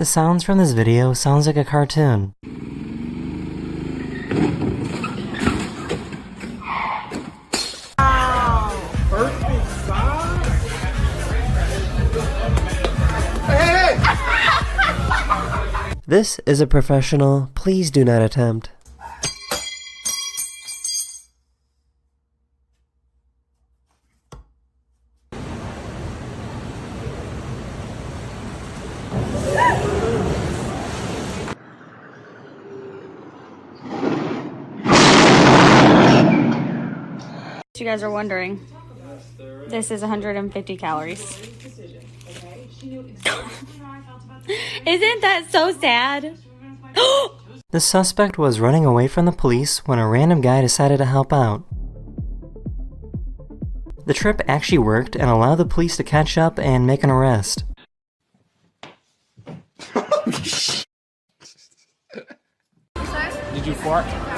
The sounds from this video sounds like a cartoon. This is a professional, please do not attempt. You guys are wondering, this is 150 calories. Isn't that so sad? The suspect was running away from the police when a random guy decided to help out. The trip actually worked and allowed the police to catch up and make an arrest. Did you fart?